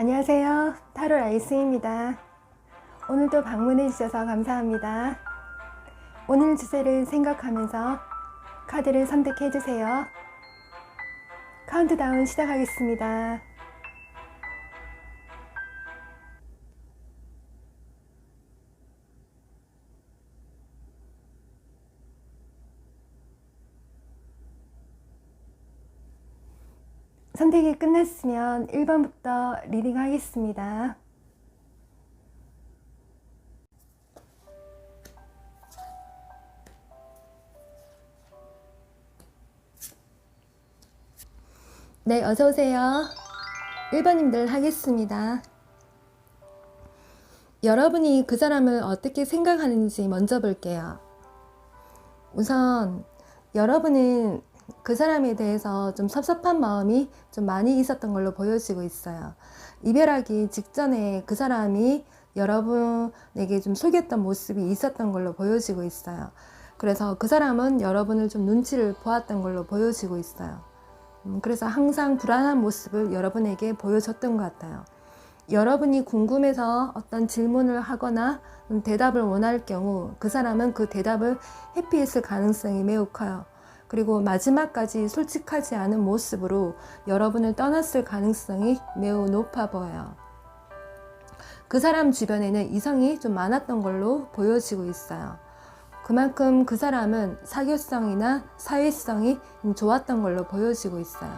안녕하세요. 타로 라이스입니다. 오늘도 방문해 주셔서 감사합니다. 오늘 주제를 생각하면서 카드를 선택해 주세요. 카운트다운 시작하겠습니다. 선택이 끝났으면 1번부터 리딩 하겠습니다. 네, 어서오세요. 1번님들 하겠습니다. 여러분이 그 사람을 어떻게 생각하는지 먼저 볼게요. 우선 여러분은 그 사람에 대해서 좀 섭섭한 마음이 좀 많이 있었던 걸로 보여지고 있어요. 이별하기 직전에 그 사람이 여러분에게 좀 속였던 모습이 있었던 걸로 보여지고 있어요. 그래서 그 사람은 여러분을 좀 눈치를 보았던 걸로 보여지고 있어요. 그래서 항상 불안한 모습을 여러분에게 보여줬던 것 같아요. 여러분이 궁금해서 어떤 질문을 하거나 대답을 원할 경우 그 사람은 그 대답을 회피했을 가능성이 매우 커요. 그리고 마지막까지 솔직하지 않은 모습으로 여러분을 떠났을 가능성이 매우 높아 보여요. 그 사람 주변에는 이성이 좀 많았던 걸로 보여지고 있어요. 그만큼 그 사람은 사교성이나 사회성이 좋았던 걸로 보여지고 있어요.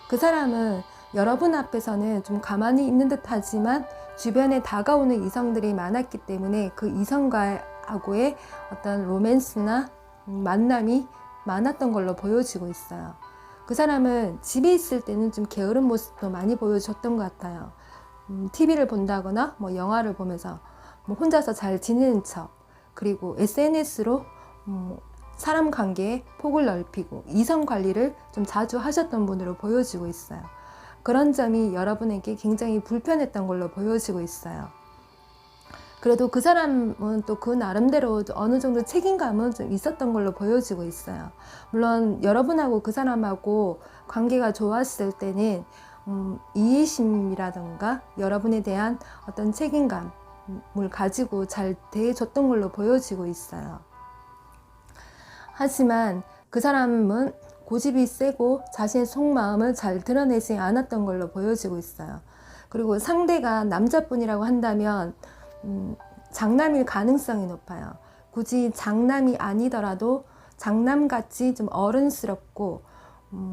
그 사람은 여러분 앞에서는 좀 가만히 있는 듯 하지만 주변에 다가오는 이성들이 많았기 때문에 그 이성과의 어떤 로맨스나 만남이 많았던 걸로 보여지고 있어요. 그 사람은 집에 있을 때는 좀 게으른 모습도 많이 보여줬던 것 같아요. TV를 본다거나 영화를 보면서 혼자서 잘 지내는 척, 그리고 SNS로 사람 관계에 폭을 넓히고 이성 관리를 좀 자주 하셨던 분으로 보여지고 있어요. 그런 점이 여러분에게 굉장히 불편했던 걸로 보여지고 있어요. 그래도 그 사람은 또 그 나름대로 어느 정도 책임감은 좀 있었던 걸로 보여지고 있어요. 물론 여러분하고 그 사람하고 관계가 좋았을 때는 이해심이라던가 여러분에 대한 어떤 책임감을 가지고 잘 대해줬던 걸로 보여지고 있어요. 하지만 그 사람은 고집이 세고 자신의 속마음을 잘 드러내지 않았던 걸로 보여지고 있어요. 그리고 상대가 남자분이라고 한다면 장남일 가능성이 높아요. 굳이 장남이 아니더라도 장남같이 좀 어른스럽고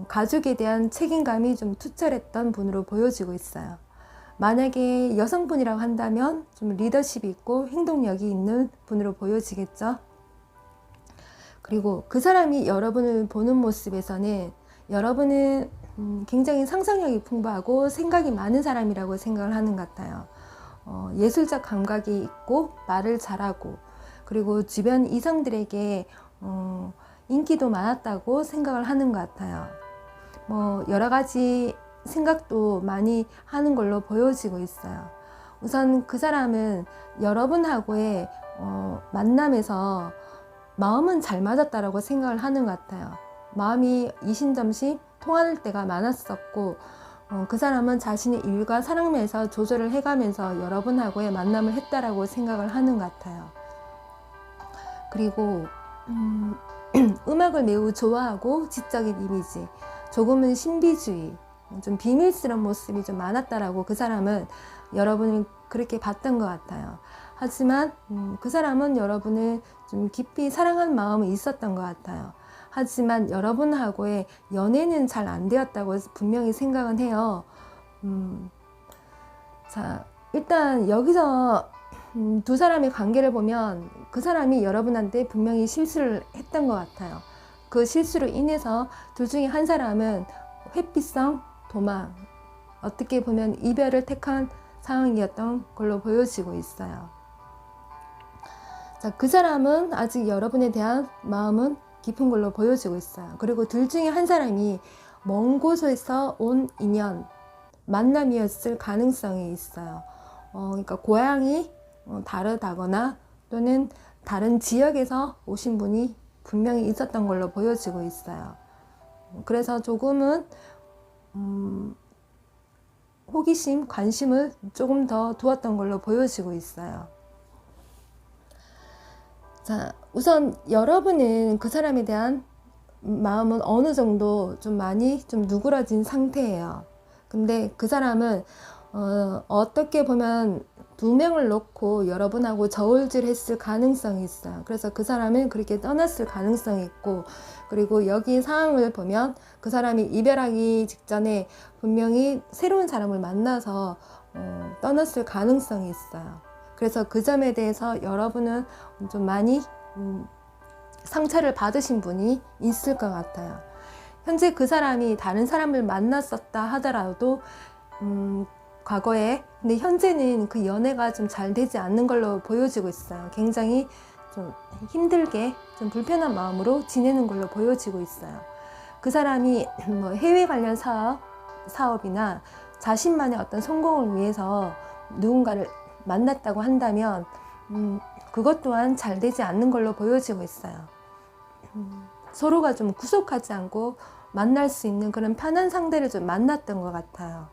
가족에 대한 책임감이 좀 투철했던 분으로 보여지고 있어요. 만약에 여성분이라고 한다면 좀 리더십이 있고 행동력이 있는 분으로 보여지겠죠. 그리고 그 사람이 여러분을 보는 모습에서는 여러분은 굉장히 상상력이 풍부하고 생각이 많은 사람이라고 생각을 하는 것 같아요. 예술적 감각이 있고 말을 잘하고 그리고 주변 이성들에게 인기도 많았다고 생각을 하는 것 같아요. 여러 가지 생각도 많이 하는 걸로 보여지고 있어요. 우선 그 사람은 여러분하고의 만남에서 마음은 잘 맞았다라고 생각을 하는 것 같아요. 마음이 이심점심 통할 때가 많았었고 그 사람은 자신의 일과 사랑면에서 조절을 해가면서 여러분하고의 만남을 했다라고 생각을 하는 것 같아요. 그리고 음악을 매우 좋아하고 지적인 이미지, 조금은 신비주의, 좀 비밀스러운 모습이 좀 많았다라고 그 사람은 여러분을 그렇게 봤던 것 같아요. 하지만 그 사람은 여러분을 좀 깊이 사랑한 마음이 있었던 것 같아요. 하지만 여러분하고의 연애는 잘 안 되었다고 분명히 생각은 해요. 자, 일단 여기서 두 사람의 관계를 보면 그 사람이 여러분한테 분명히 실수를 했던 것 같아요. 그 실수로 인해서 둘 중에 한 사람은 회피성 도망, 어떻게 보면 이별을 택한 상황이었던 걸로 보여지고 있어요. 자, 그 사람은 아직 여러분에 대한 마음은 깊은 걸로 보여지고 있어요. 그리고 둘 중에 한 사람이 먼 곳에서 온 인연, 만남이었을 가능성이 있어요. 그러니까 고향이 다르다거나 또는 다른 지역에서 오신 분이 분명히 있었던 걸로 보여지고 있어요. 그래서 조금은 호기심, 관심을 조금 더 두었던 걸로 보여지고 있어요. 자, 우선 여러분은 그 사람에 대한 마음은 어느 정도 좀 많이 좀 누그러진 상태예요. 근데 그 사람은 어떻게 보면 두 명을 놓고 여러분하고 저울질 했을 가능성이 있어요. 그래서 그 사람은 그렇게 떠났을 가능성이 있고, 그리고 여기 상황을 보면 그 사람이 이별하기 직전에 분명히 새로운 사람을 만나서 떠났을 가능성이 있어요. 그래서 그 점에 대해서 여러분은 좀 많이 상처를 받으신 분이 있을 것 같아요. 현재 그 사람이 다른 사람을 만났었다 하더라도 과거에, 근데 현재는 그 연애가 좀 잘 되지 않는 걸로 보여지고 있어요. 굉장히 좀 힘들게 좀 불편한 마음으로 지내는 걸로 보여지고 있어요. 그 사람이 뭐 해외 관련 사업이나 자신만의 어떤 성공을 위해서 누군가를 만났다고 한다면 그것 또한 잘 되지 않는 걸로 보여지고 있어요. 서로가 좀 구속하지 않고 만날 수 있는 그런 편한 상대를 좀 만났던 것 같아요.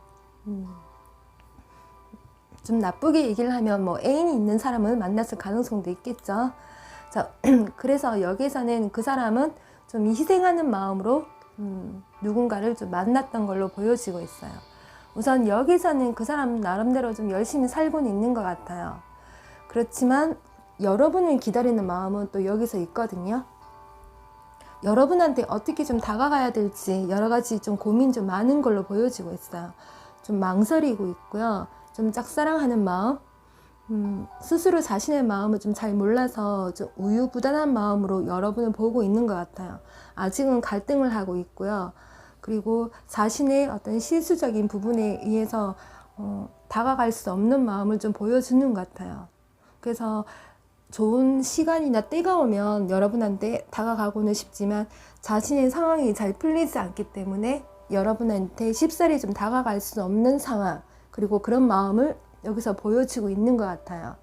좀 나쁘게 얘기를 하면 뭐 애인이 있는 사람을 만났을 가능성도 있겠죠. 자, 그래서 여기서는 그 사람은 좀 희생하는 마음으로 누군가를 좀 만났던 걸로 보여지고 있어요. 우선 여기서는 그 사람 나름대로 좀 열심히 살고는 있는 것 같아요. 그렇지만 여러분을 기다리는 마음은 또 여기서 있거든요. 여러분한테 어떻게 좀 다가가야 될지 여러 가지 좀 고민 좀 많은 걸로 보여지고 있어요. 좀 망설이고 있고요. 좀 짝사랑하는 마음, 스스로 자신의 마음을 좀 잘 몰라서 좀 우유부단한 마음으로 여러분을 보고 있는 것 같아요. 아직은 갈등을 하고 있고요. 그리고 자신의 어떤 실수적인 부분에 의해서 다가갈 수 없는 마음을 좀 보여주는 것 같아요. 그래서 좋은 시간이나 때가 오면 여러분한테 다가가고는 싶지만 자신의 상황이 잘 풀리지 않기 때문에 여러분한테 쉽사리 좀 다가갈 수 없는 상황, 그리고 그런 마음을 여기서 보여주고 있는 것 같아요.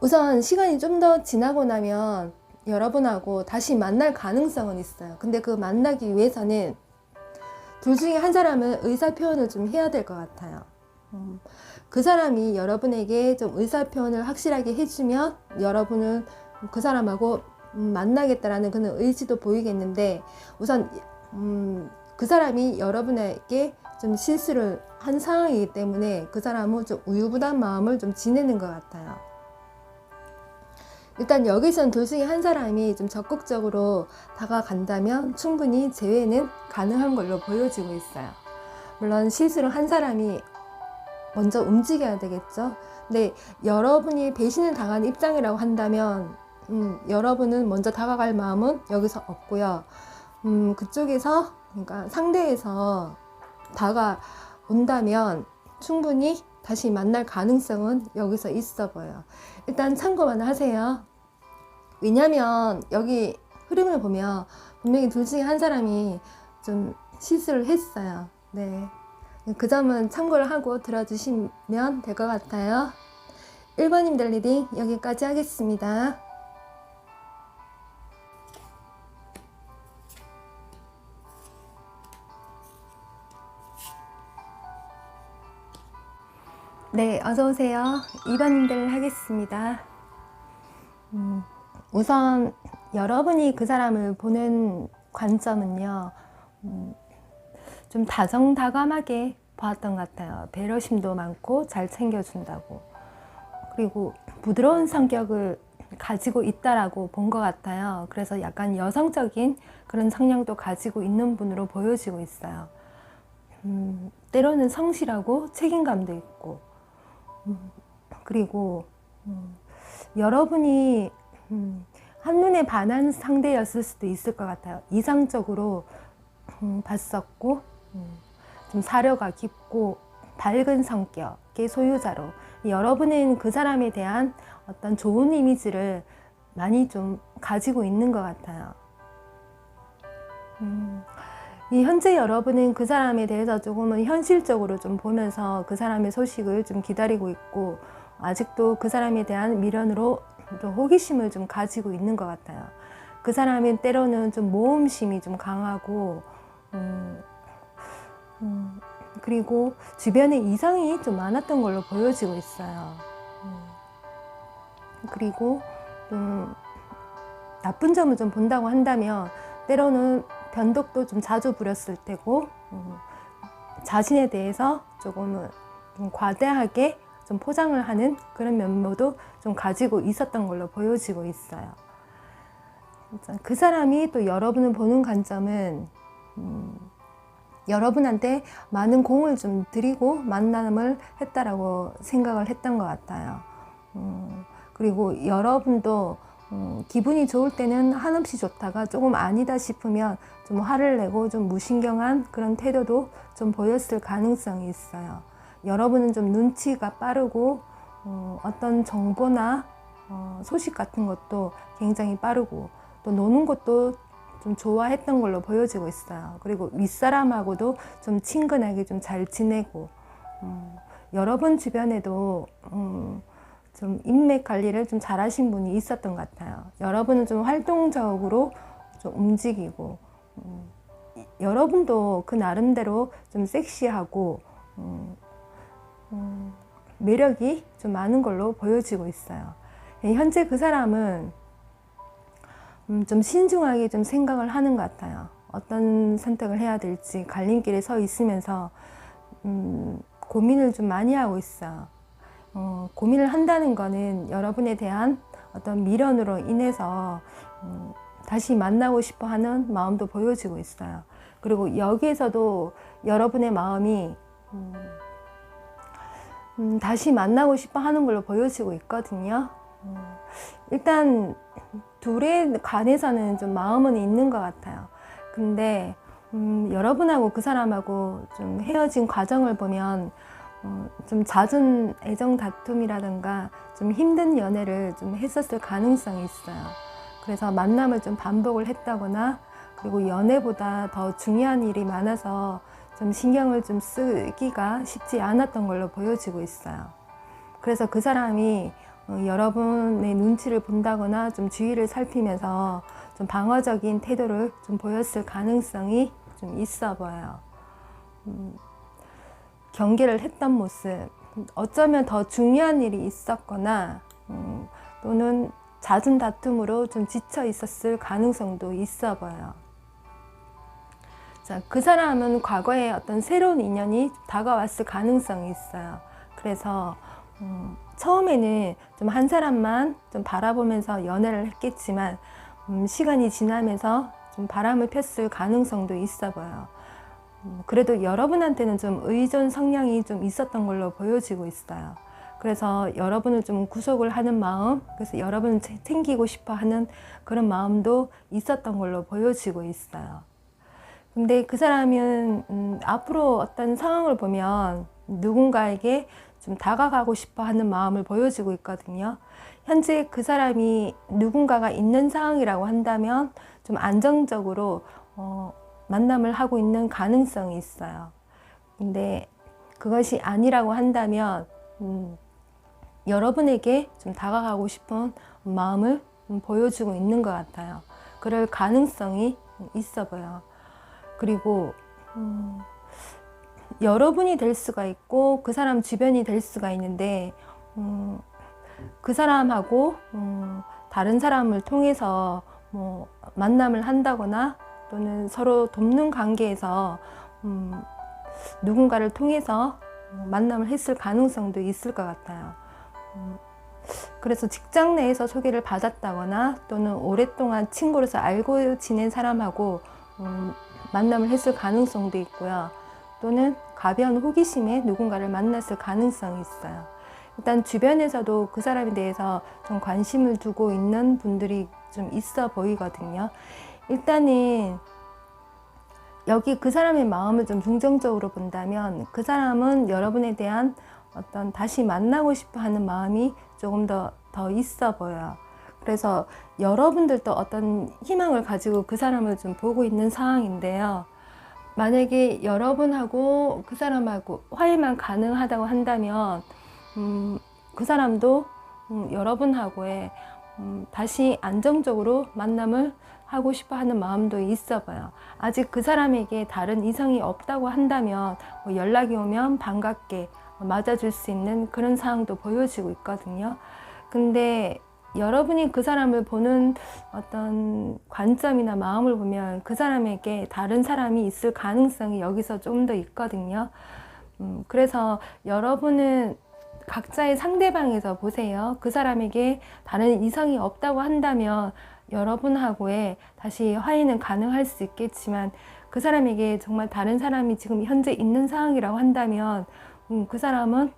우선 시간이 좀 더 지나고 나면 여러분하고 다시 만날 가능성은 있어요. 근데 그 만나기 위해서는 둘 중에 한 사람은 의사표현을 좀 해야 될 것 같아요. 그 사람이 여러분에게 좀 의사표현을 확실하게 해주면 여러분은 그 사람하고 만나겠다라는 그런 의지도 보이겠는데, 우선 그 사람이 여러분에게 좀 실수를 한 상황이기 때문에 그 사람은 좀 우유부단 마음을 좀 지내는 것 같아요. 일단 여기선 둘 중에 한 사람이 좀 적극적으로 다가간다면 충분히 재회는 가능한 걸로 보여지고 있어요. 물론 실수를 한 사람이 먼저 움직여야 되겠죠. 근데 여러분이 배신을 당한 입장이라고 한다면 여러분은 먼저 다가갈 마음은 여기서 없고요. 그쪽에서, 그러니까 상대에서 다가온다면 충분히 다시 만날 가능성은 여기서 있어 보여요. 일단 참고만 하세요. 왜냐면 여기 흐름을 보면 분명히 둘 중에 한 사람이 좀 실수를 했어요. 네. 그 점은 참고를 하고 들어주시면 될 것 같아요. 1번님들 리딩 여기까지 하겠습니다. 네, 어서오세요. 2번님들 하겠습니다. 우선 여러분이 그 사람을 보는 관점은요, 좀 다정다감하게 봤던 것 같아요. 배려심도 많고 잘 챙겨준다고. 그리고 부드러운 성격을 가지고 있다라고 본 것 같아요. 그래서 약간 여성적인 그런 성향도 가지고 있는 분으로 보여지고 있어요. 때로는 성실하고 책임감도 있고, 그리고 여러분이 한눈에 반한 상대였을 수도 있을 것 같아요. 이상적으로 봤었고, 좀 사려가 깊고 밝은 성격의 소유자로 여러분은 그 사람에 대한 어떤 좋은 이미지를 많이 좀 가지고 있는 것 같아요. 현재 여러분은 그 사람에 대해서 조금은 현실적으로 좀 보면서 그 사람의 소식을 좀 기다리고 있고, 아직도 그 사람에 대한 미련으로 좀 호기심을 좀 가지고 있는 것 같아요. 그 사람은 때로는 좀 모험심이 좀 강하고, 그리고 주변에 이상이 좀 많았던 걸로 보여지고 있어요. 그리고 나쁜 점을 좀 본다고 한다면 때로는 변덕도 좀 자주 부렸을 테고 자신에 대해서 조금은 좀 과대하게 좀 포장을 하는 그런 면모도 좀 가지고 있었던 걸로 보여지고 있어요. 그 사람이 또 여러분을 보는 관점은 여러분한테 많은 공을 좀 들이고 만남을 했다라고 생각을 했던 것 같아요. 그리고 여러분도 기분이 좋을 때는 한없이 좋다가 조금 아니다 싶으면 좀 화를 내고 좀 무신경한 그런 태도도 좀 보였을 가능성이 있어요. 여러분은 좀 눈치가 빠르고 어떤 정보나 소식 같은 것도 굉장히 빠르고 또 노는 것도 좀 좋아했던 걸로 보여지고 있어요. 그리고 윗사람하고도 좀 친근하게 좀 잘 지내고 여러분 주변에도 좀 인맥 관리를 좀 잘하신 분이 있었던 것 같아요. 여러분은 좀 활동적으로 좀 움직이고 여러분도 그 나름대로 좀 섹시하고 매력이 좀 많은 걸로 보여지고 있어요. 현재 그 사람은 좀 신중하게 좀 생각을 하는 것 같아요. 어떤 선택을 해야 될지 갈림길에 서 있으면서 고민을 좀 많이 하고 있어요. 고민을 한다는 거는 여러분에 대한 어떤 미련으로 인해서 다시 만나고 싶어 하는 마음도 보여지고 있어요. 그리고 여기에서도 여러분의 마음이 다시 만나고 싶어 하는 걸로 보여지고 있거든요. 일단 둘의 간에서는 좀 마음은 있는 것 같아요. 근데 여러분하고 그 사람하고 좀 헤어진 과정을 보면 좀 잦은 애정 다툼이라든가 좀 힘든 연애를 좀 했었을 가능성이 있어요. 그래서 만남을 좀 반복을 했다거나 그리고 연애보다 더 중요한 일이 많아서 좀 신경을 좀 쓰기가 쉽지 않았던 걸로 보여지고 있어요. 그래서 그 사람이 여러분의 눈치를 본다거나 좀 주위를 살피면서 좀 방어적인 태도를 좀 보였을 가능성이 좀 있어 보여요. 경계를 했던 모습, 어쩌면 더 중요한 일이 있었거나 또는 잦은 다툼으로 좀 지쳐 있었을 가능성도 있어 보여요. 자, 그 사람은 과거에 어떤 새로운 인연이 다가왔을 가능성이 있어요. 그래서 처음에는 좀 한 사람만 좀 바라보면서 연애를 했겠지만 시간이 지나면서 좀 바람을 폈을 가능성도 있어 보여요. 그래도 여러분한테는 좀 의존 성향이 좀 있었던 걸로 보여지고 있어요. 그래서 여러분을 좀 구속을 하는 마음, 그래서 여러분을 챙기고 싶어 하는 그런 마음도 있었던 걸로 보여지고 있어요. 근데 그 사람은 앞으로 어떤 상황을 보면 누군가에게 좀 다가가고 싶어 하는 마음을 보여지고 있거든요. 현재 그 사람이 누군가가 있는 상황이라고 한다면 좀 안정적으로 만남을 하고 있는 가능성이 있어요. 근데 그것이 아니라고 한다면 여러분에게 좀 다가가고 싶은 마음을 보여주고 있는 것 같아요. 그럴 가능성이 있어 보여요. 그리고 여러분이 될 수가 있고 그 사람 주변이 될 수가 있는데 그 사람하고 다른 사람을 통해서 뭐 만남을 한다거나 또는 서로 돕는 관계에서 누군가를 통해서 만남을 했을 가능성도 있을 것 같아요. 그래서 직장 내에서 소개를 받았다거나 또는 오랫동안 친구로서 알고 지낸 사람하고 만남을 했을 가능성도 있고요. 또는 가벼운 호기심에 누군가를 만났을 가능성이 있어요. 일단 주변에서도 그 사람에 대해서 좀 관심을 두고 있는 분들이 좀 있어 보이거든요. 일단은 여기 그 사람의 마음을 좀 긍정적으로 본다면 그 사람은 여러분에 대한 어떤 다시 만나고 싶어 하는 마음이 조금 더 있어 보여요. 그래서 여러분들도 어떤 희망을 가지고 그 사람을 좀 보고 있는 상황인데요. 만약에 여러분하고 그 사람하고 화해만 가능하다고 한다면 그 사람도 여러분하고의 다시 안정적으로 만남을 하고 싶어 하는 마음도 있어 봐요. 아직 그 사람에게 다른 이성이 없다고 한다면 뭐 연락이 오면 반갑게 맞아줄 수 있는 그런 상황도 보여지고 있거든요. 근데 여러분이 그 사람을 보는 어떤 관점이나 마음을 보면 그 사람에게 다른 사람이 있을 가능성이 여기서 좀 더 있거든요. 그래서 여러분은 각자의 상대방에서 보세요. 그 사람에게 다른 이성이 없다고 한다면 여러분하고의 다시 화해는 가능할 수 있겠지만, 그 사람에게 정말 다른 사람이 지금 현재 있는 상황이라고 한다면 그 사람은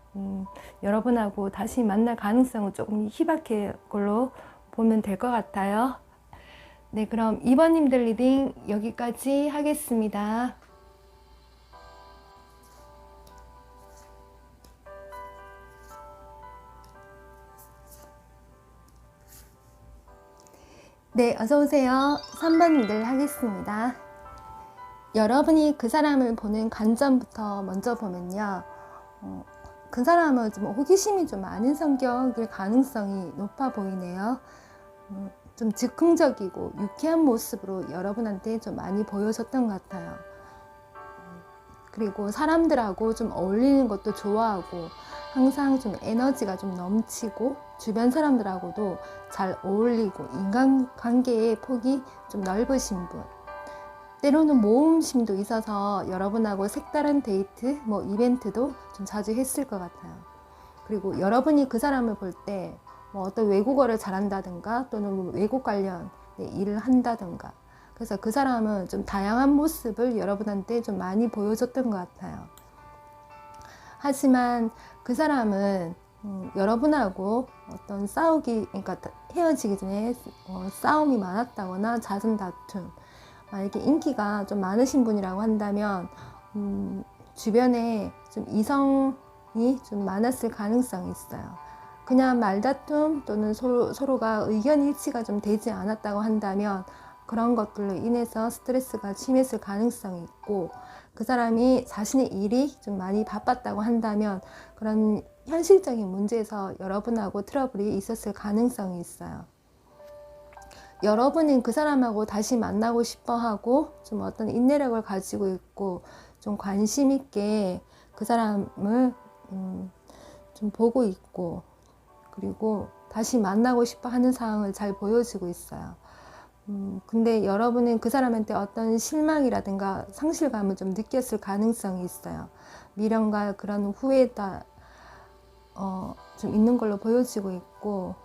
여러분하고 다시 만날 가능성은 조금 희박해 걸로 보면 될 것 같아요. 네, 그럼 2번님들 리딩 여기까지 하겠습니다. 네, 어서오세요. 3번님들 하겠습니다. 여러분이 그 사람을 보는 관점부터 먼저 보면요. 그 사람은 좀 호기심이 좀 많은 성격일 가능성이 높아 보이네요. 좀 즉흥적이고 유쾌한 모습으로 여러분한테 좀 많이 보여줬던 것 같아요. 그리고 사람들하고 좀 어울리는 것도 좋아하고 항상 좀 에너지가 좀 넘치고 주변 사람들하고도 잘 어울리고 인간관계의 폭이 좀 넓으신 분. 때로는 모험심도 있어서 여러분하고 색다른 데이트, 뭐 이벤트도 좀 자주 했을 것 같아요. 그리고 여러분이 그 사람을 볼 때 뭐 어떤 외국어를 잘한다든가 또는 뭐 외국 관련 일을 한다든가, 그래서 그 사람은 좀 다양한 모습을 여러분한테 좀 많이 보여줬던 것 같아요. 하지만 그 사람은 여러분하고 어떤 그러니까 헤어지기 전에 싸움이 많았다거나 잦은 다툼, 만약에 인기가 좀 많으신 분이라고 한다면 주변에 좀 이성이 좀 많았을 가능성이 있어요. 그냥 말다툼 또는 서로가 의견 일치가 좀 되지 않았다고 한다면 그런 것들로 인해서 스트레스가 심했을 가능성이 있고, 그 사람이 자신의 일이 좀 많이 바빴다고 한다면 그런 현실적인 문제에서 여러분하고 트러블이 있었을 가능성이 있어요. 여러분은 그 사람하고 다시 만나고 싶어 하고 좀 어떤 인내력을 가지고 있고 좀 관심 있게 그 사람을 좀 보고 있고, 그리고 다시 만나고 싶어 하는 상황을 잘 보여주고 있어요. 근데 여러분은 그 사람한테 어떤 실망이라든가 상실감을 좀 느꼈을 가능성이 있어요. 미련과 그런 후회가 좀 있는 걸로 보여지고 있고,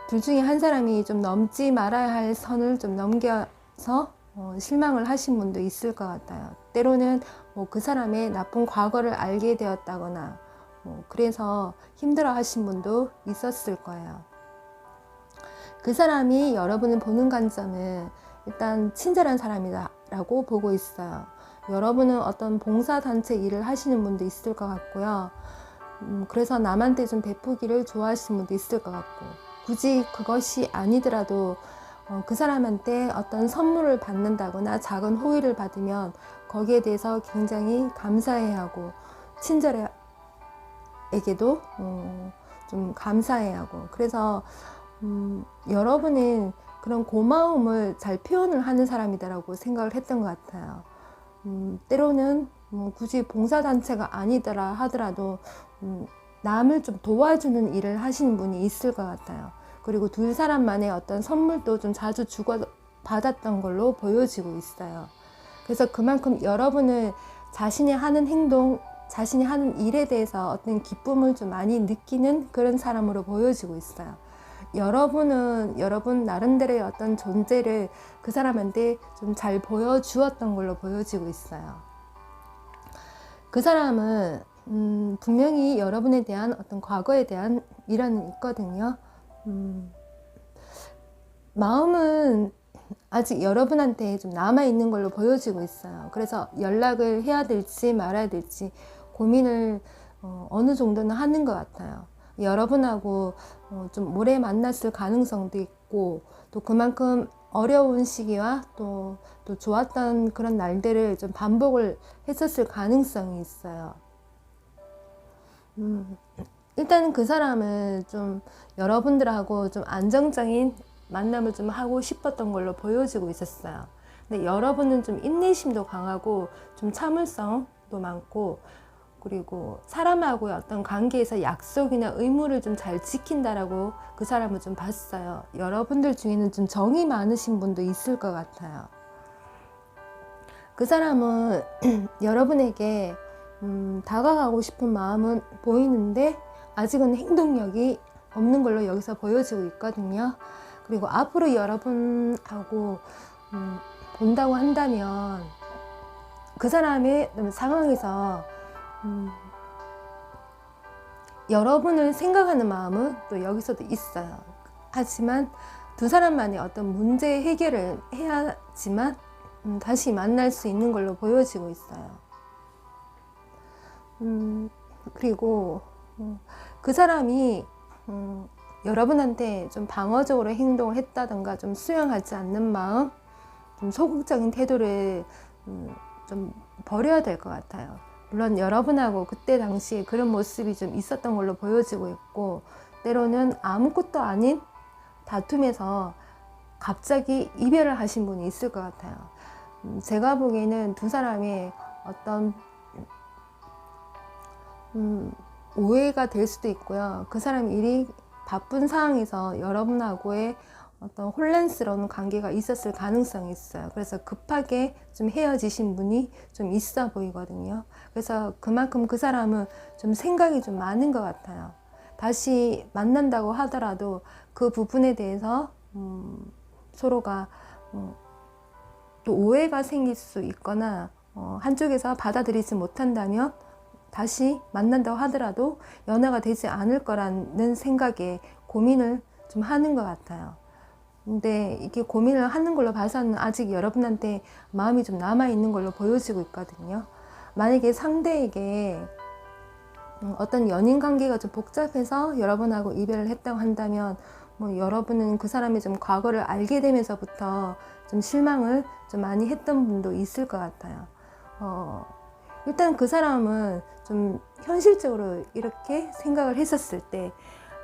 둘 중에 한 사람이 좀 넘지 말아야 할 선을 좀 넘겨서 실망을 하신 분도 있을 것 같아요. 때로는 뭐 그 사람의 나쁜 과거를 알게 되었다거나 그래서 힘들어 하신 분도 있었을 거예요. 그 사람이 여러분을 보는 관점은 일단 친절한 사람이라고 보고 있어요. 여러분은 어떤 봉사단체 일을 하시는 분도 있을 것 같고요. 그래서 남한테 좀 베푸기를 좋아하시는 분도 있을 것 같고, 굳이 그것이 아니더라도 그 사람한테 어떤 선물을 받는다거나 작은 호의를 받으면 거기에 대해서 굉장히 감사해하고 친절에게도 좀 감사해하고, 그래서 여러분은 그런 고마움을 잘 표현을 하는 사람이다라고 생각을 했던 것 같아요. 때로는 굳이 봉사단체가 아니더라 하더라도 남을 좀 도와주는 일을 하시는 분이 있을 것 같아요. 그리고 둘 사람만의 어떤 선물도 좀 자주 주고받았던 걸로 보여지고 있어요. 그래서 그만큼 여러분은 자신이 하는 행동, 자신이 하는 일에 대해서 어떤 기쁨을 좀 많이 느끼는 그런 사람으로 보여지고 있어요. 여러분은 여러분 나름대로의 어떤 존재를 그 사람한테 좀 잘 보여주었던 걸로 보여지고 있어요. 그 사람은 분명히 여러분에 대한 어떤 과거에 대한 미련은 있거든요. 마음은 아직 여러분한테 좀 남아있는 걸로 보여지고 있어요. 그래서 연락을 해야 될지 말아야 될지 고민을 어느 정도는 하는 것 같아요. 여러분하고 좀 오래 만났을 가능성도 있고, 또 그만큼 어려운 시기와 또 좋았던 그런 날들을 좀 반복을 했었을 가능성이 있어요. 일단은 그 사람은 좀 여러분들하고 좀 안정적인 만남을 좀 하고 싶었던 걸로 보여지고 있었어요. 근데 여러분은 좀 인내심도 강하고 좀 참을성도 많고, 그리고 사람하고의 어떤 관계에서 약속이나 의무를 좀 잘 지킨다라고 그 사람을 좀 봤어요. 여러분들 중에는 좀 정이 많으신 분도 있을 것 같아요. 그 사람은 여러분에게 다가가고 싶은 마음은 보이는데 아직은 행동력이 없는 걸로 여기서 보여지고 있거든요. 그리고 앞으로 여러분하고 본다고 한다면 그 사람의 상황에서 여러분을 생각하는 마음은 또 여기서도 있어요. 하지만 두 사람만의 어떤 문제 해결을 해야지만 다시 만날 수 있는 걸로 보여지고 있어요. 그리고 그 사람이 여러분한테 좀 방어적으로 행동을 했다던가 좀 수용하지 않는 마음, 좀 소극적인 태도를 좀 버려야 될 것 같아요. 물론 여러분하고 그때 당시에 그런 모습이 좀 있었던 걸로 보여지고 있고, 때로는 아무것도 아닌 다툼에서 갑자기 이별을 하신 분이 있을 것 같아요. 제가 보기에는 두 사람의 어떤 오해가 될 수도 있고요. 그 사람 일이 바쁜 상황에서 여러분하고의 어떤 혼란스러운 관계가 있었을 가능성이 있어요. 그래서 급하게 좀 헤어지신 분이 좀 있어 보이거든요. 그래서 그만큼 그 사람은 좀 생각이 좀 많은 것 같아요. 다시 만난다고 하더라도 그 부분에 대해서 서로가 또 오해가 생길 수 있거나 한쪽에서 받아들이지 못한다면 다시 만난다고 하더라도 연애가 되지 않을 거라는 생각에 고민을 좀 하는 것 같아요. 근데 이게 고민을 하는 걸로 봐서는 아직 여러분한테 마음이 좀 남아있는 걸로 보여지고 있거든요. 만약에 상대에게 어떤 연인 관계가 좀 복잡해서 여러분하고 이별을 했다고 한다면 여러분은 그 사람의 좀 과거를 알게 되면서부터 좀 실망을 좀 많이 했던 분도 있을 것 같아요. 일단 그 사람은 좀 현실적으로 이렇게 생각을 했었을 때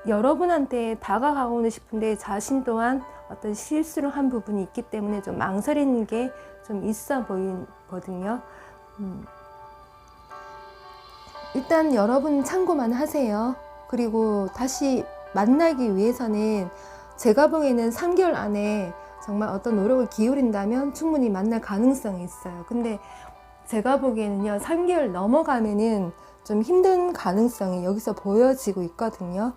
여러분한테 다가가고는 싶은데 자신 또한 어떤 실수를 한 부분이 있기 때문에 좀 망설이는 게 좀 있어 보이거든요. 일단 여러분 참고만 하세요. 그리고 다시 만나기 위해서는 제가 보기에는 3개월 안에 정말 어떤 노력을 기울인다면 충분히 만날 가능성이 있어요. 근데 제가 보기에는요, 3개월 넘어가면은 좀 힘든 가능성이 여기서 보여지고 있거든요.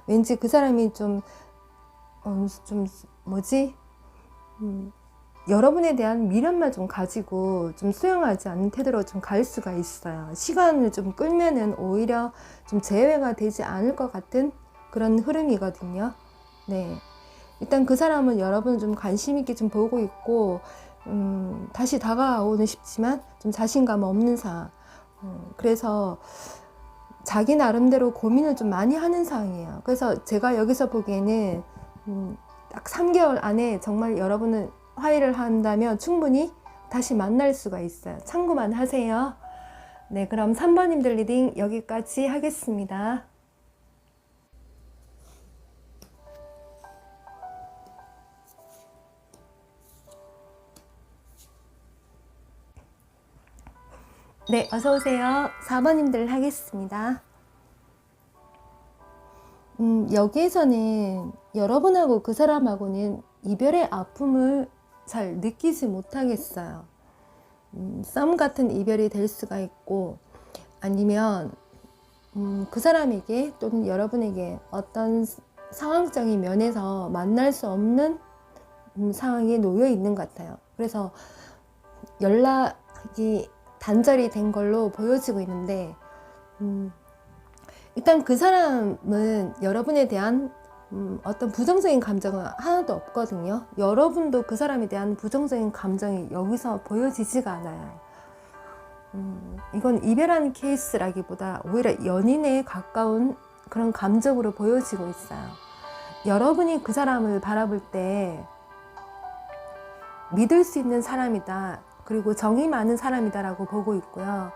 왠지 그 사람이 여러분에 대한 미련만 좀 가지고 좀 수용하지 않는 태도로 좀 갈 수가 있어요. 시간을 좀 끌면은 오히려 좀 재회가 되지 않을 것 같은 그런 흐름이거든요. 네. 일단 그 사람은 여러분을 좀 관심 있게 좀 보고 있고, 다시 다가오는 싶지만 좀 자신감 없는 상황. 그래서 자기 나름대로 고민을 좀 많이 하는 상황이에요. 그래서 제가 여기서 보기에는 딱 3개월 안에 정말 여러분은 화해를 한다면 충분히 다시 만날 수가 있어요. 참고만 하세요. 네, 그럼 3번님들 리딩 여기까지 하겠습니다. 네, 어서오세요. 4번님들 하겠습니다. 여기에서는 여러분하고 그 사람하고는 이별의 아픔을 잘 느끼지 못하겠어요. 썸 같은 이별이 될 수가 있고, 아니면 그 사람에게 또는 여러분에게 어떤 상황적인 면에서 만날 수 없는 상황에 놓여 있는 것 같아요. 그래서 연락이 단절이 된 걸로 보여지고 있는데, 일단 그 사람은 여러분에 대한 어떤 부정적인 감정은 하나도 없거든요. 여러분도 그 사람에 대한 부정적인 감정이 여기서 보여지지가 않아요. 이건 이별하는 케이스라기보다 오히려 연인에 가까운 그런 감정으로 보여지고 있어요. 여러분이 그 사람을 바라볼 때 믿을 수 있는 사람이다, 그리고 정이 많은 사람이다라고 보고 있고요.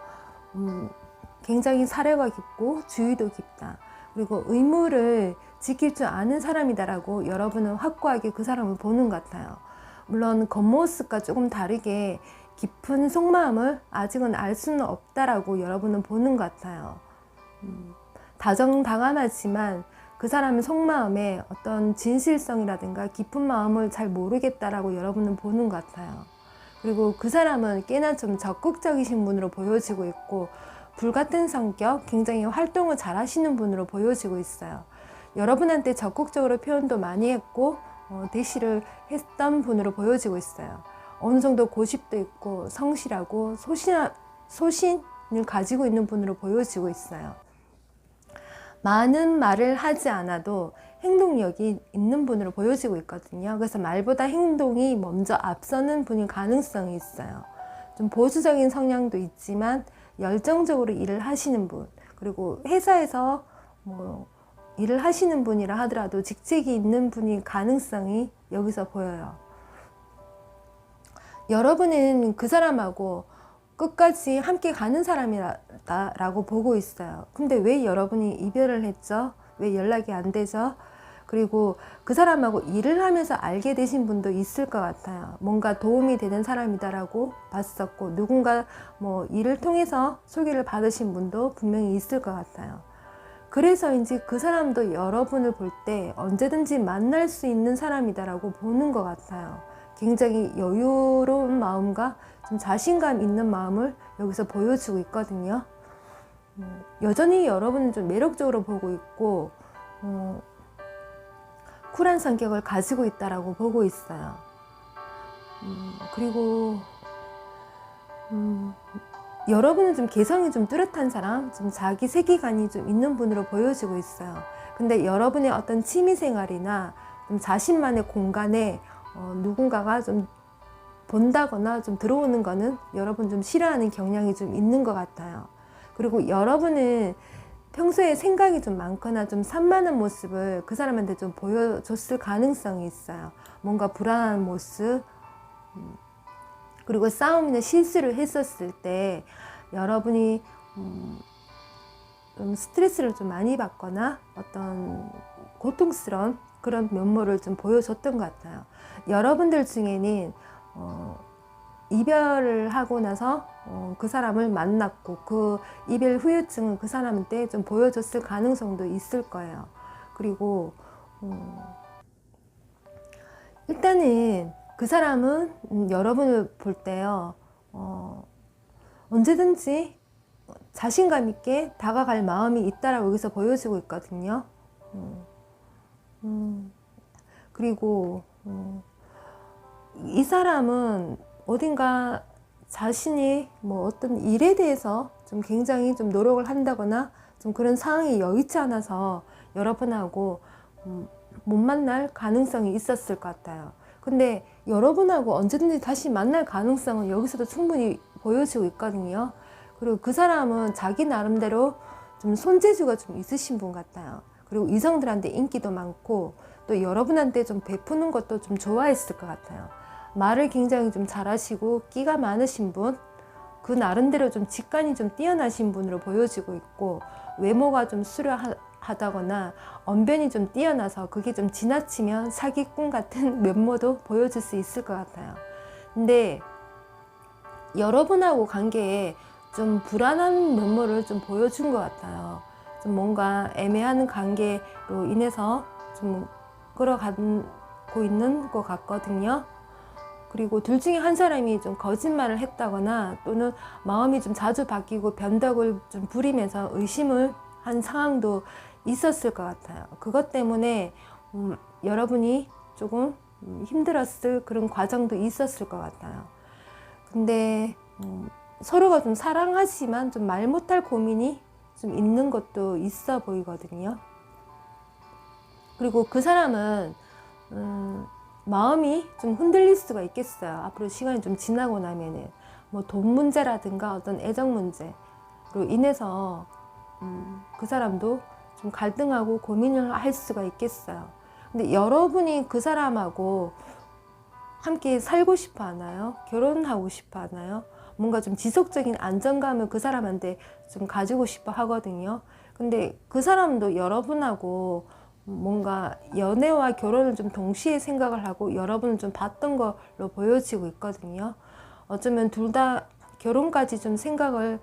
굉장히 사려가 깊고 주의도 깊다. 그리고 의무를 지킬 줄 아는 사람이다라고 여러분은 확고하게 그 사람을 보는 것 같아요. 물론 겉모습과 조금 다르게 깊은 속마음을 아직은 알 수는 없다라고 여러분은 보는 것 같아요. 다정다감하지만 그 사람의 속마음에 어떤 진실성이라든가 깊은 마음을 잘 모르겠다라고 여러분은 보는 것 같아요. 그리고 그 사람은 꽤나 좀 적극적이신 분으로 보여지고 있고 불같은 성격, 굉장히 활동을 잘 하시는 분으로 보여지고 있어요. 여러분한테 적극적으로 표현도 많이 했고 대시를 했던 분으로 보여지고 있어요. 어느 정도 고집도 있고 성실하고 소신을 가지고 있는 분으로 보여지고 있어요. 많은 말을 하지 않아도 행동력이 있는 분으로 보여지고 있거든요. 그래서 말보다 행동이 먼저 앞서는 분일 가능성이 있어요. 좀 보수적인 성향도 있지만 열정적으로 일을 하시는 분, 그리고 회사에서 일을 하시는 분이라 하더라도 직책이 있는 분일 가능성이 여기서 보여요. 여러분은 그 사람하고 끝까지 함께 가는 사람이라고 보고 있어요. 근데 왜 여러분이 이별을 했죠? 왜 연락이 안 되죠? 그리고 그 사람하고 일을 하면서 알게 되신 분도 있을 것 같아요. 뭔가 도움이 되는 사람이다라고 봤었고, 누군가 일을 통해서 소개를 받으신 분도 분명히 있을 것 같아요. 그래서인지 그 사람도 여러분을 볼 때 언제든지 만날 수 있는 사람이다라고 보는 것 같아요. 굉장히 여유로운 마음과 좀 자신감 있는 마음을 여기서 보여주고 있거든요. 여전히 여러분은 좀 매력적으로 보고 있고 쿨한 성격을 가지고 있다라고 보고 있어요. 그리고 여러분은 좀 개성이 좀 뚜렷한 사람, 좀 자기 세계관이 좀 있는 분으로 보여지고 있어요. 근데 여러분의 어떤 취미생활이나 좀 자신만의 공간에 누군가가 좀 본다거나 좀 들어오는 거는 여러분 좀 싫어하는 경향이 좀 있는 것 같아요. 그리고 여러분은 평소에 생각이 좀 많거나 좀 산만한 모습을 그 사람한테 좀 보여줬을 가능성이 있어요. 뭔가 불안한 모습, 그리고 싸움이나 실수를 했었을 때 여러분이 좀 스트레스를 좀 많이 받거나 어떤 고통스러운 그런 면모를 좀 보여줬던 것 같아요. 여러분들 중에는 이별을 하고 나서 그 사람을 만났고 그 이별 후유증을 그 사람한테 좀 보여줬을 가능성도 있을 거예요. 그리고 일단은 그 사람은 여러분을 볼 때요, 언제든지 자신감 있게 다가갈 마음이 있다라고 여기서 보여지고 있거든요. 그리고 이 사람은 어딘가 자신이 어떤 일에 대해서 좀 굉장히 좀 노력을 한다거나 좀 그런 상황이 여의치 않아서 여러분하고 못 만날 가능성이 있었을 것 같아요. 근데 여러분하고 언제든지 다시 만날 가능성은 여기서도 충분히 보여지고 있거든요. 그리고 그 사람은 자기 나름대로 좀 손재주가 좀 있으신 분 같아요. 그리고 이성들한테 인기도 많고 또 여러분한테 좀 베푸는 것도 좀 좋아했을 것 같아요. 말을 굉장히 좀 잘하시고 끼가 많으신 분, 그 나름대로 좀 직관이 좀 뛰어나신 분으로 보여지고 있고, 외모가 좀 수려하다거나 언변이 좀 뛰어나서 그게 좀 지나치면 사기꾼 같은 면모도 보여줄 수 있을 것 같아요. 근데 여러분하고 관계에 좀 불안한 면모를 좀 보여준 것 같아요. 좀 뭔가 애매한 관계로 인해서 좀 끌어가고 있는 것 같거든요. 그리고 둘 중에 한 사람이 좀 거짓말을 했다거나 또는 마음이 좀 자주 바뀌고 변덕을 좀 부리면서 의심을 한 상황도 있었을 것 같아요. 그것 때문에 여러분이 조금 힘들었을 그런 과정도 있었을 것 같아요. 근데 서로가 좀 사랑하지만 좀 말 못할 고민이 좀 있는 것도 있어 보이거든요. 그리고 그 사람은 마음이 좀 흔들릴 수가 있겠어요. 앞으로 시간이 좀 지나고 나면은 돈 문제라든가 어떤 애정 문제로 인해서 그 사람도 좀 갈등하고 고민을 할 수가 있겠어요. 근데 여러분이 그 사람하고 함께 살고 싶어 하나요? 결혼하고 싶어 하나요? 뭔가 좀 지속적인 안정감을 그 사람한테 좀 가지고 싶어 하거든요. 근데 그 사람도 여러분하고 뭔가 연애와 결혼을 좀 동시에 생각을 하고 여러분은 좀 봤던 걸로 보여지고 있거든요. 어쩌면 둘 다 결혼까지 좀 생각을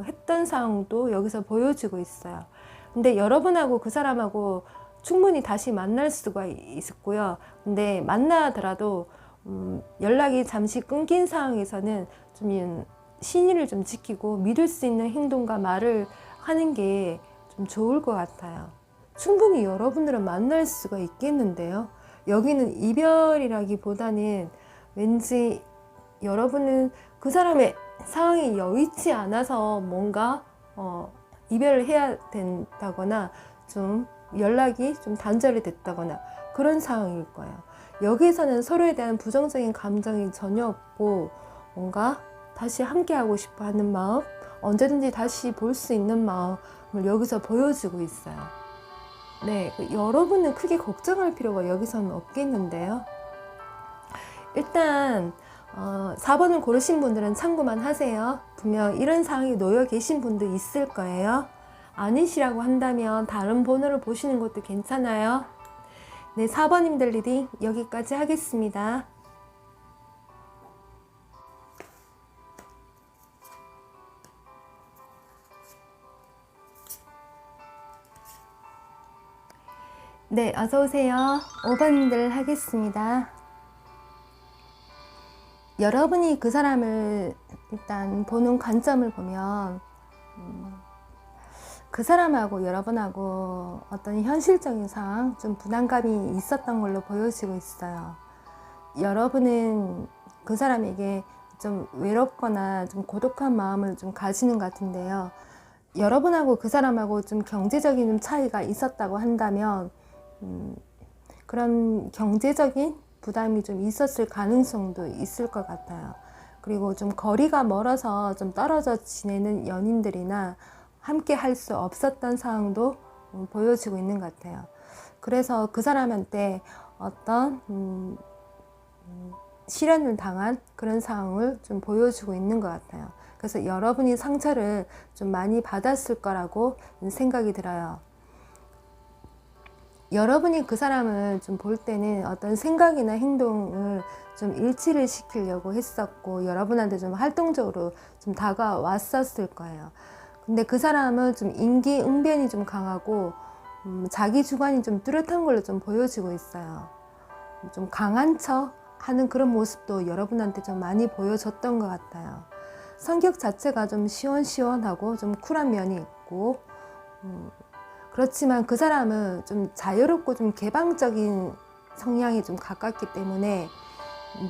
했던 상황도 여기서 보여지고 있어요. 근데 여러분하고 그 사람하고 충분히 다시 만날 수가 있었고요. 근데 만나더라도 연락이 잠시 끊긴 상황에서는 좀 신의를 좀 지키고 믿을 수 있는 행동과 말을 하는 게 좀 좋을 것 같아요. 충분히 여러분들은 만날 수가 있겠는데요. 여기는 이별이라기보다는 왠지 여러분은 그 사람의 상황이 여의치 않아서 뭔가 이별을 해야 된다거나 좀 연락이 좀 단절이 됐다거나 그런 상황일 거예요. 여기서는 서로에 대한 부정적인 감정이 전혀 없고 뭔가 다시 함께하고 싶어 하는 마음, 언제든지 다시 볼 수 있는 마음을 여기서 보여주고 있어요. 네, 여러분은 크게 걱정할 필요가 여기서는 없겠는데요. 일단 4번을 고르신 분들은 참고만 하세요. 분명 이런 상황에 놓여 계신 분도 있을 거예요. 아니시라고 한다면 다른 번호를 보시는 것도 괜찮아요. 네, 4번님들 리딩 여기까지 하겠습니다. 네, 어서오세요. 5번님들 하겠습니다. 여러분이 그 사람을 일단 보는 관점을 보면 그 사람하고 여러분하고 어떤 현실적인 상황, 좀 부담감이 있었던 걸로 보여지고 있어요. 여러분은 그 사람에게 좀 외롭거나 좀 고독한 마음을 좀 가지는 것 같은데요. 여러분하고 그 사람하고 좀 경제적인 차이가 있었다고 한다면 그런 경제적인 부담이 좀 있었을 가능성도 있을 것 같아요. 그리고 좀 거리가 멀어서 좀 떨어져 지내는 연인들이나 함께 할 수 없었던 상황도 보여지고 있는 것 같아요. 그래서 그 사람한테 어떤 실현을 당한 그런 상황을 좀 보여주고 있는 것 같아요. 그래서 여러분이 상처를 좀 많이 받았을 거라고 생각이 들어요. 여러분이 그 사람을 좀 볼 때는 어떤 생각이나 행동을 좀 일치를 시키려고 했었고 여러분한테 좀 활동적으로 좀 다가왔었을 거예요. 근데 그 사람은 좀 임기응변이 좀 강하고 자기 주관이 좀 뚜렷한 걸로 좀 보여지고 있어요. 좀 강한 척 하는 그런 모습도 여러분한테 좀 많이 보여줬던 것 같아요. 성격 자체가 좀 시원시원하고 좀 쿨한 면이 있고 그렇지만 그 사람은 좀 자유롭고 좀 개방적인 성향이 좀 가깝기 때문에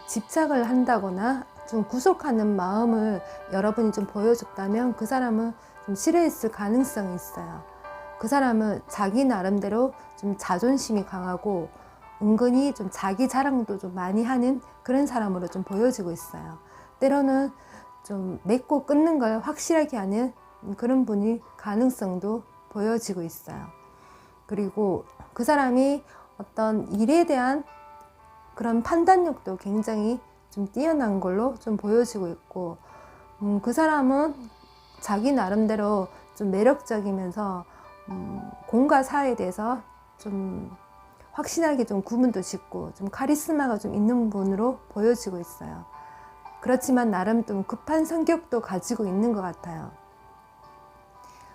집착을 한다거나 좀 구속하는 마음을 여러분이 좀 보여줬다면 그 사람은 좀 싫어했을 가능성이 있어요. 그 사람은 자기 나름대로 좀 자존심이 강하고 은근히 좀 자기 자랑도 좀 많이 하는 그런 사람으로 좀 보여지고 있어요. 때로는 좀 맺고 끊는 걸 확실하게 하는 그런 분이 가능성도 보여지고 있어요. 그리고 그 사람이 어떤 일에 대한 그런 판단력도 굉장히 좀 뛰어난 걸로 좀 보여지고 있고 그 사람은 자기 나름대로 좀 매력적이면서 공과 사에 대해서 좀 확실하게 좀 구분도 짓고 좀 카리스마가 좀 있는 분으로 보여지고 있어요. 그렇지만 나름 좀 급한 성격도 가지고 있는 것 같아요.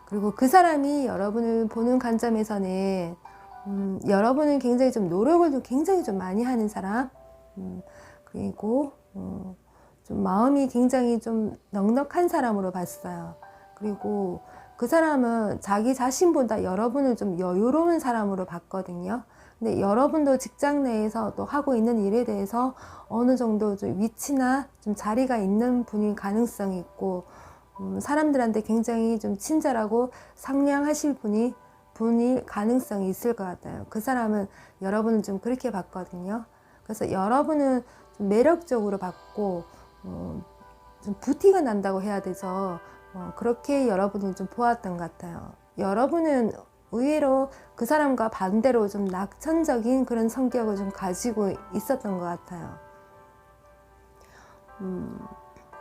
그리고 그 사람이 여러분을 보는 관점에서는 여러분은 굉장히 좀 노력을 좀 굉장히 좀 많이 하는 사람, 그리고 좀 마음이 굉장히 좀 넉넉한 사람으로 봤어요. 그리고 그 사람은 자기 자신보다 여러분을 좀 여유로운 사람으로 봤거든요. 근데 여러분도 직장 내에서 또 하고 있는 일에 대해서 어느 정도 좀 위치나 좀 자리가 있는 분일 가능성이 있고 사람들한테 굉장히 좀 친절하고 상냥하실 분일 가능성이 있을 것 같아요. 그 사람은 여러분을 좀 그렇게 봤거든요. 그래서 여러분은 좀 매력적으로 봤고 좀 부티가 난다고 해야 되죠. 그렇게 여러분을 좀 보았던 것 같아요. 여러분은 의외로 그 사람과 반대로 좀 낙천적인 그런 성격을 좀 가지고 있었던 것 같아요.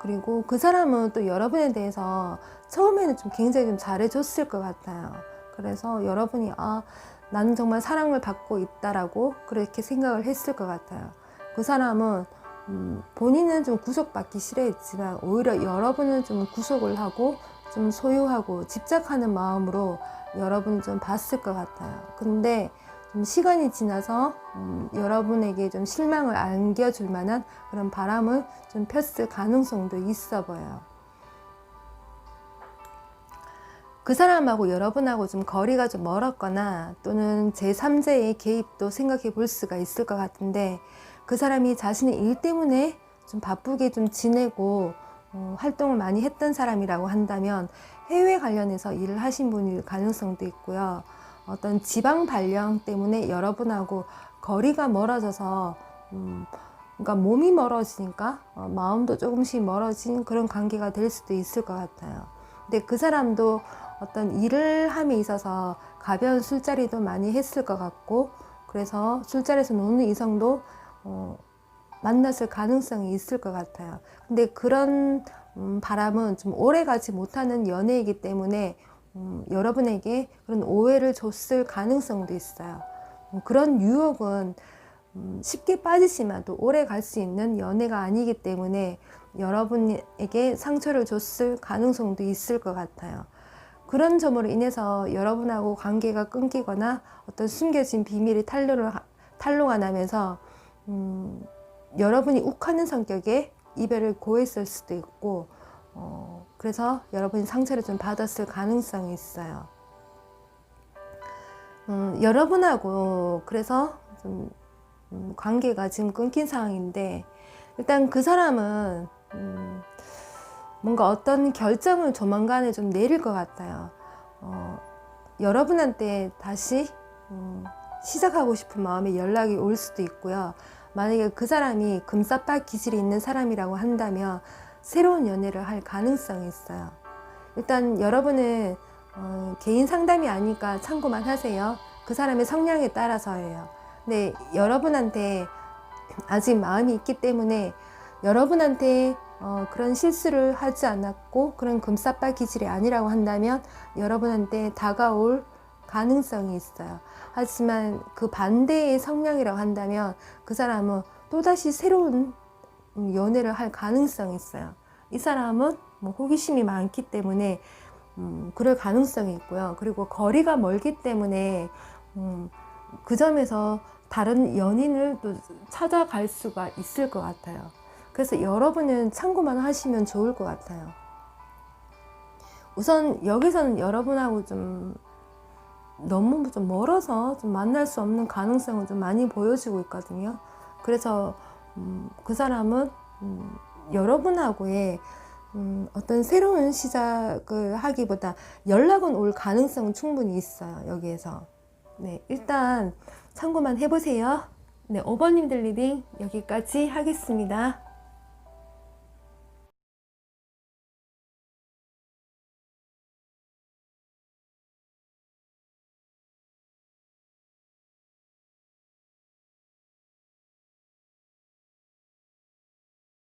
그리고 그 사람은 또 여러분에 대해서 처음에는 좀 굉장히 좀 잘해줬을 것 같아요. 그래서 여러분이 나는 정말 사랑을 받고 있다라고 그렇게 생각을 했을 것 같아요. 그 사람은 본인은 좀 구속받기 싫어했지만 오히려 여러분은 좀 구속을 하고 좀 소유하고 집착하는 마음으로 여러분을 좀 봤을 것 같아요. 근데 좀 시간이 지나서 여러분에게 좀 실망을 안겨줄 만한 그런 바람을 좀 폈을 가능성도 있어 보여요. 그 사람하고 여러분하고 좀 거리가 좀 멀었거나 또는 제3자의 개입도 생각해 볼 수가 있을 것 같은데, 그 사람이 자신의 일 때문에 좀 바쁘게 좀 지내고 활동을 많이 했던 사람이라고 한다면 해외 관련해서 일을 하신 분일 가능성도 있고요. 어떤 지방 발령 때문에 여러분하고 거리가 멀어져서 그러니까 몸이 멀어지니까 마음도 조금씩 멀어진 그런 관계가 될 수도 있을 것 같아요. 근데 그 사람도 어떤 일을 함에 있어서 가벼운 술자리도 많이 했을 것 같고, 그래서 술자리에서 노는 이성도 만났을 가능성이 있을 것 같아요. 근데 그런 바람은 좀 오래 가지 못하는 연애이기 때문에 여러분에게 그런 오해를 줬을 가능성도 있어요. 그런 유혹은 쉽게 빠지지만도 오래 갈 수 있는 연애가 아니기 때문에 여러분에게 상처를 줬을 가능성도 있을 것 같아요. 그런 점으로 인해서 여러분하고 관계가 끊기거나 어떤 숨겨진 비밀이 탄로가 나면서 여러분이 욱하는 성격의 이별을 고했을 수도 있고, 그래서 여러분이 상처를 좀 받았을 가능성이 있어요. 여러분하고 그래서 좀 관계가 지금 끊긴 상황인데, 일단 그 사람은 뭔가 어떤 결정을 조만간에 좀 내릴 것 같아요. 여러분한테 다시 시작하고 싶은 마음에 연락이 올 수도 있고요. 만약에 그 사람이 금사빠 기질이 있는 사람이라고 한다면 새로운 연애를 할 가능성이 있어요. 일단 여러분은 개인 상담이 아니까 참고만 하세요. 그 사람의 성향에 따라서예요. 근데 여러분한테 아직 마음이 있기 때문에 여러분한테 그런 실수를 하지 않았고 그런 금사빠 기질이 아니라고 한다면 여러분한테 다가올 가능성이 있어요. 하지만 그 반대의 성향이라고 한다면 그 사람은 또다시 새로운 연애를 할 가능성이 있어요. 이 사람은 뭐 호기심이 많기 때문에 그럴 가능성이 있고요. 그리고 거리가 멀기 때문에 그 점에서 다른 연인을 또 찾아갈 수가 있을 것 같아요. 그래서 여러분은 참고만 하시면 좋을 것 같아요. 우선 여기서는 여러분하고 좀 너무 좀 멀어서 좀 만날 수 없는 가능성을 좀 많이 보여주고 있거든요. 그래서 그 사람은 여러분하고의 어떤 새로운 시작을 하기보다 연락은 올 가능성은 충분히 있어요. 여기에서. 네, 일단 참고만 해보세요. 네, 5번님들 리딩 여기까지 하겠습니다.